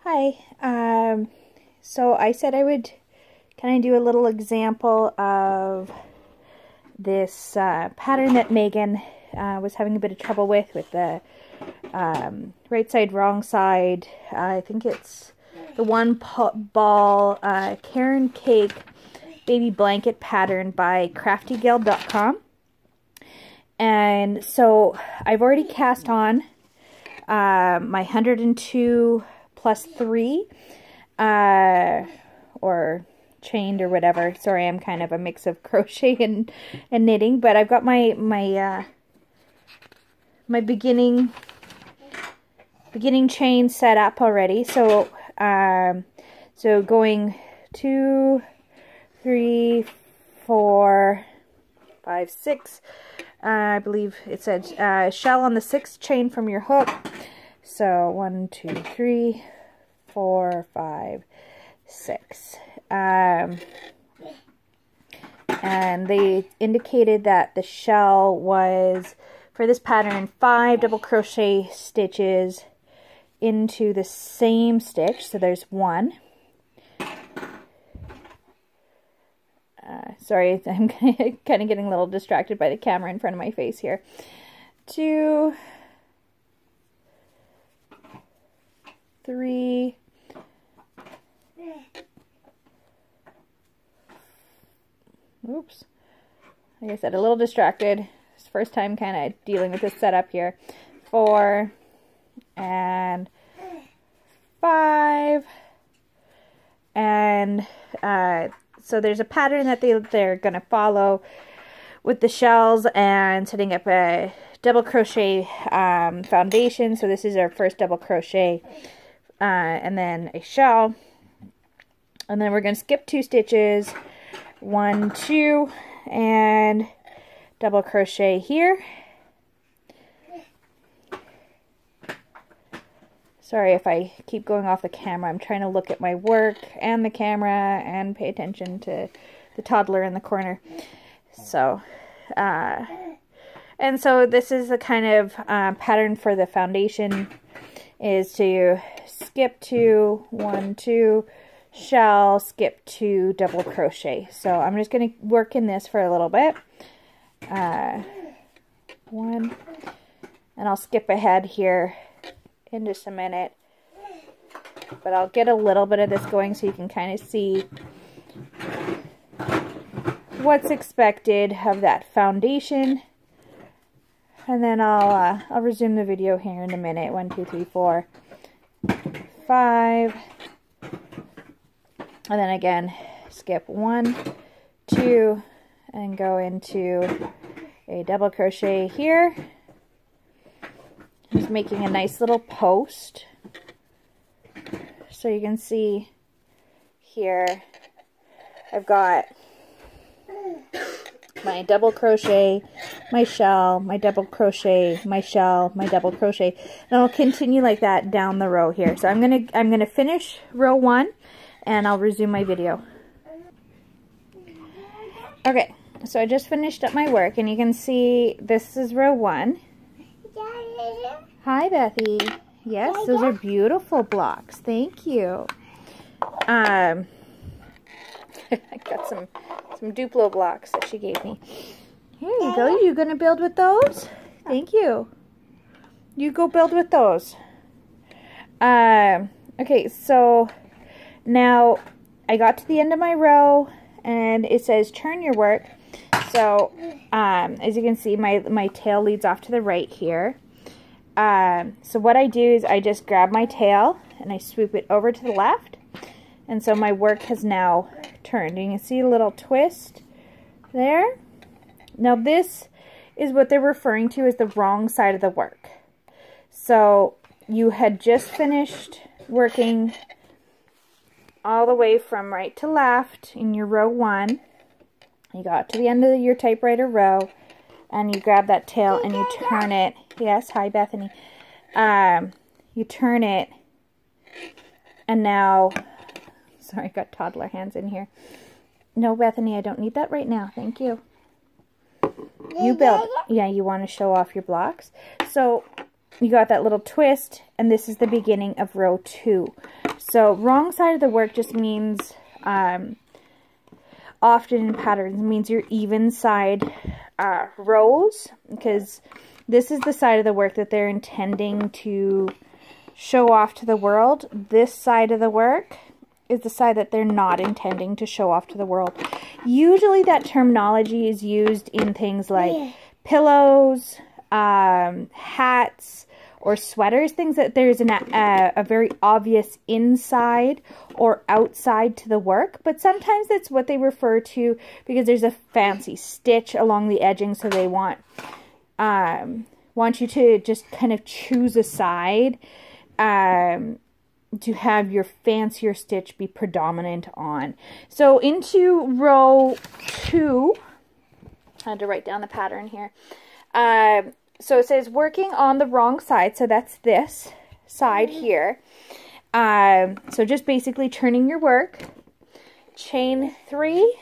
Hi. So I said I would kind of do a little example of this pattern that Megan was having a bit of trouble with the right side, wrong side. I think it's the one ball Caron cake baby blanket pattern by craftygal.com. And so I've already cast on my 102 plus 3 or chained or whatever. Sorry, I'm kind of a mix of crochet and knitting, but I've got my beginning chain set up already. So so going 2, 3, 4, 5, 6. I believe it said shell on the 6th chain from your hook. So 1, 2, 3, 4, 5, 6. And they indicated that the shell was, for this pattern, 5 double crochet stitches into the same stitch. So there's 1. Sorry, I'm kind of getting a little distracted by the camera in front of my face here. 2, 3, 4, oops. Like I said, a little distracted. It's the first time kind of dealing with this setup here. 4 and 5 and so there's a pattern that they're going to follow with the shells and setting up a double crochet foundation. So this is our first double crochet and then a shell. And then we're going to skip 2 stitches, 1, 2, and double crochet here. Sorry if I keep going off the camera. I'm trying to look at my work and the camera and pay attention to the toddler in the corner. So, and so this is the kind of pattern for the foundation, is to skip 2, 1, 2, shell, skip 2, double crochet. So I'm just going to work in this for a little bit. 1, and I'll skip ahead here in just a minute, but I'll get a little bit of this going so you can kind of see what's expected of that foundation, and then I'll resume the video here in a minute. 1, 2, 3, 4, 5, and then again skip 1, 2, and go into a double crochet here. Just making a nice little post, so you can see here I've got my double crochet, my shell, my double crochet, my shell, my double crochet, and I'll continue like that down the row here. So I'm gonna finish row 1 and I'll resume my video. Okay, so I just finished up my work and you can see this is row 1. Hi, Bethy. Yes, those are beautiful blocks. Thank you. I got some Duplo blocks that she gave me. Here you go. You gonna build with those? Thank you. You go build with those. Okay, so now I got to the end of my row and it says turn your work. So as you can see, my tail leads off to the right here. So what I do is I just grab my tail and I swoop it over to the left, and so my work has now turned. You can see a little twist there. Now this is what they're referring to as the wrong side of the work. So you had just finished working all the way from right to left in your row 1. You got to the end of your typewriter row, and you grab that tail and you turn it. Yes, hi Bethany. You turn it, and now, sorry, got toddler hands in here. No, Bethany, I don't need that right now. Thank you. You build. Yeah, you want to show off your blocks. So you got that little twist, and this is the beginning of row 2. So wrong side of the work just means, often in patterns, means your even side rows, because this is the side of the work that they're intending to show off to the world. This side of the work is the side that they're not intending to show off to the world. Usually that terminology is used in things like pillows, hats, or sweaters, things that there's a very obvious inside or outside to the work, but sometimes that's what they refer to because there's a fancy stitch along the edging, so they want you to just kind of choose a side to have your fancier stitch be predominant on. So into row 2, I had to write down the pattern here. So it says working on the wrong side, so that's this side here. So just basically turning your work, chain 3.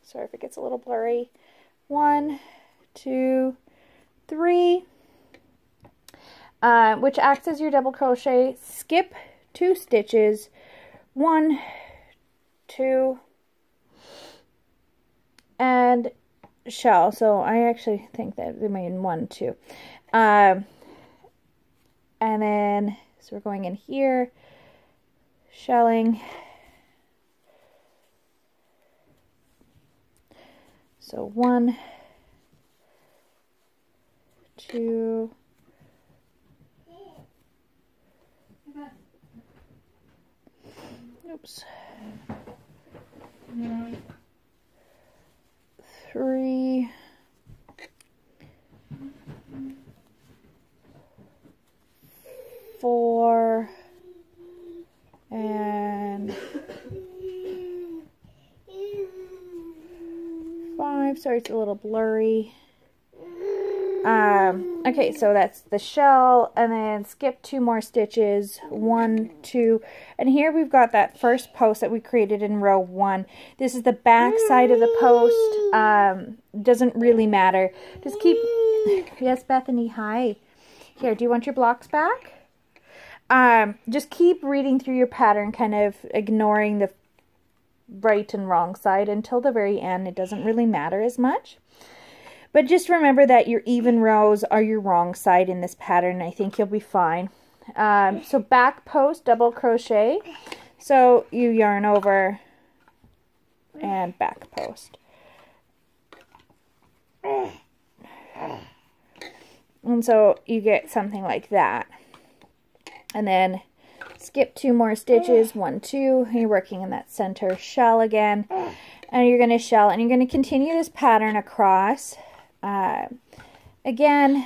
Sorry if it gets a little blurry. 1, 2, 3. Which acts as your double crochet. Skip 2 stitches, 1, 2, and shell. So I actually think that they made 1, 2, and then so we're going in here, shelling. So 1, 2. Oops. 3. 4. And 5. Sorry, it's a little blurry. Okay, so that's the shell, and then skip 2 more stitches, 1, 2, and here we've got that first post that we created in row 1. This is the back side of the post. Doesn't really matter. Just keep, yes, Bethany, hi. Here, do you want your blocks back? Just keep reading through your pattern, kind of ignoring the right and wrong side until the very end. It doesn't really matter as much. But just remember that your even rows are your wrong side in this pattern. I think you'll be fine. So back post, double crochet. So you yarn over and back post. And so you get something like that. And then skip 2 more stitches, 1, 2. You're working in that center shell again. And you're going to shell, and you're going to continue this pattern across. Again,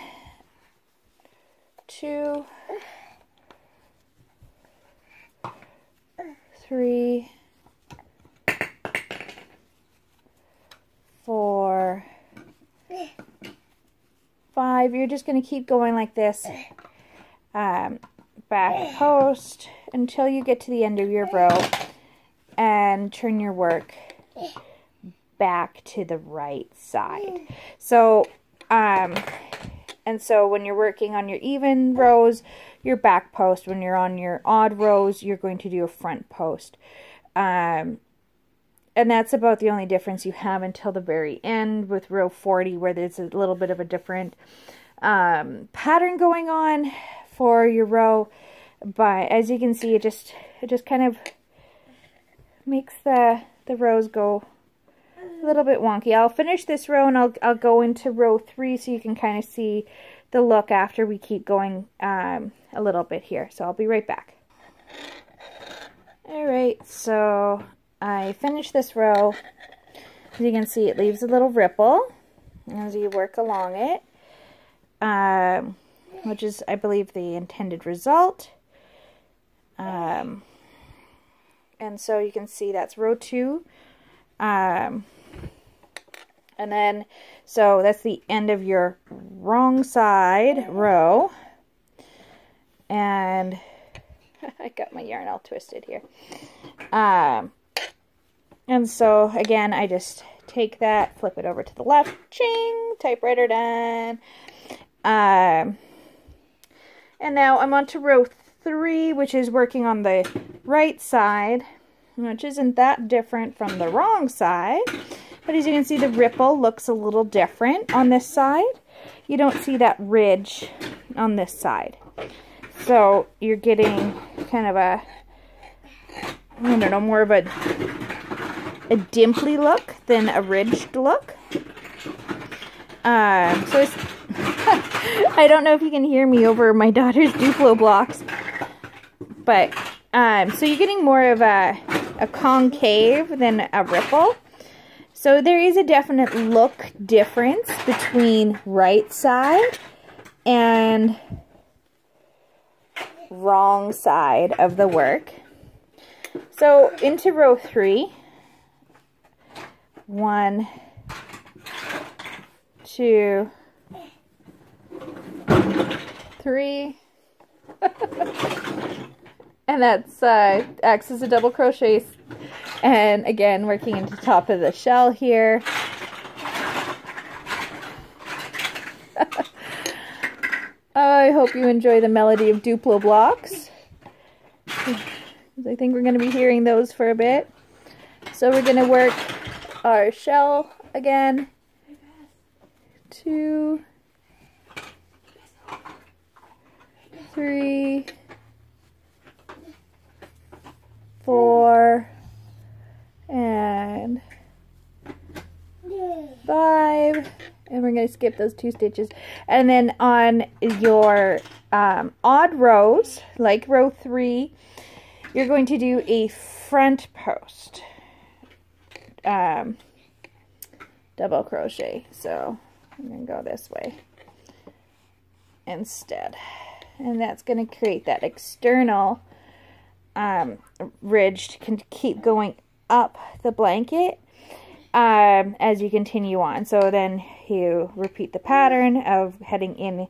2, 3, 4, 5. You're just going to keep going like this, back post until you get to the end of your row and turn your work back to the right side. So, and so when you're working on your even rows, your back post. When you're on your odd rows, you're going to do a front post. And that's about the only difference you have until the very end with row 40, where there's a little bit of a different pattern going on for your row. But as you can see, it just kind of makes the rows go a little bit wonky. I'll finish this row and I'll go into row 3 so you can kind of see the look after we keep going a little bit here. So I'll be right back. Alright, so I finished this row. As you can see, it leaves a little ripple as you work along it, which is, I believe, the intended result. And so you can see that's row 2. And then, so that's the end of your wrong side row. And I got my yarn all twisted here. And so again, I just take that, flip it over to the left, ching, typewriter done. And now I'm on to row 3, which is working on the right side, which isn't that different from the wrong side. But as you can see, the ripple looks a little different on this side. You don't see that ridge on this side. So you're getting kind of a, I don't know, more of a dimply look than a ridged look. So it's I don't know if you can hear me over my daughter's Duplo blocks, but so you're getting more of a concave than a ripple. So there is a definite look difference between right side and wrong side of the work. So into row 3, 1, 2, 3, and that's acts as a double crochet, and again working into the top of the shell here. I hope you enjoy the melody of Duplo blocks. I think we're going to be hearing those for a bit. So we're going to work our shell again. 2, 3, 4, and 5. And we're going to skip those 2 stitches. And then on your odd rows, like row 3, you're going to do a front post double crochet. So I'm going to go this way instead. And that's going to create that external ridge to keep going up the blanket as you continue on. So then you repeat the pattern of heading in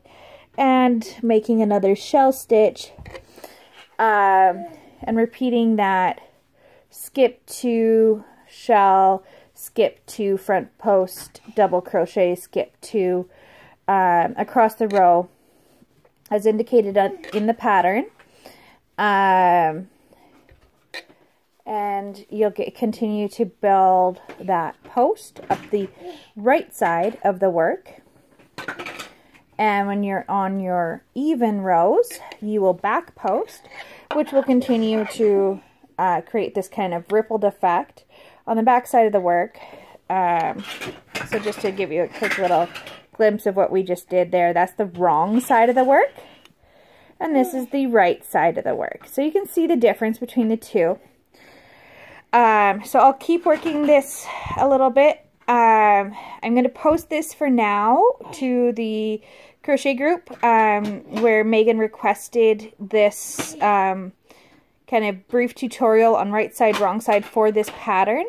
and making another shell stitch and repeating that skip to shell, skip to front post, double crochet, skip to across the row as indicated in the pattern. And you'll continue to build that post up the right side of the work. And when you're on your even rows, you will back post, which will continue to create this kind of rippled effect on the back side of the work. So just to give you a quick little glimpse of what we just did there, that's the wrong side of the work. And this is the right side of the work. So you can see the difference between the two. So I'll keep working this a little bit. I'm going to post this for now to the crochet group where Megan requested this kind of brief tutorial on right side, wrong side for this pattern.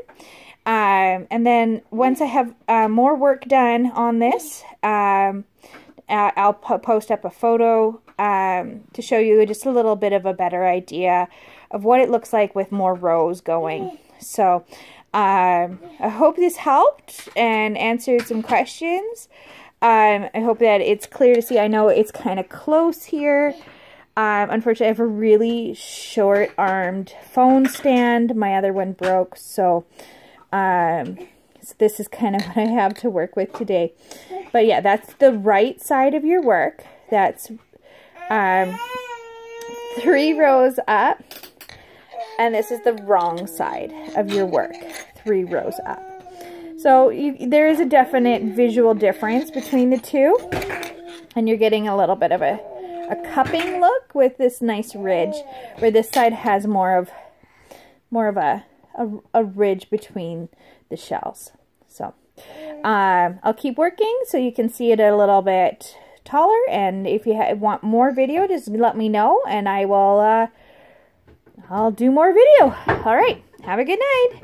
And then once I have more work done on this, I'll post up a photo to show you just a little bit of a better idea of what it looks like with more rows going. So I hope this helped and answered some questions. I hope that it's clear to see. I know it's kind of close here. Unfortunately, I have a really short-armed phone stand. My other one broke, so this is kind of what I have to work with today. But yeah, that's the right side of your work. That's 3 rows up. And this is the wrong side of your work, 3 rows up. So there is a definite visual difference between the two. And you're getting a little bit of a cupping look with this nice ridge, where this side has more of a ridge between the shells. So I'll keep working so you can see it a little bit taller. And if you want more video, just let me know and I will I'll do more video. All right. Have a good night.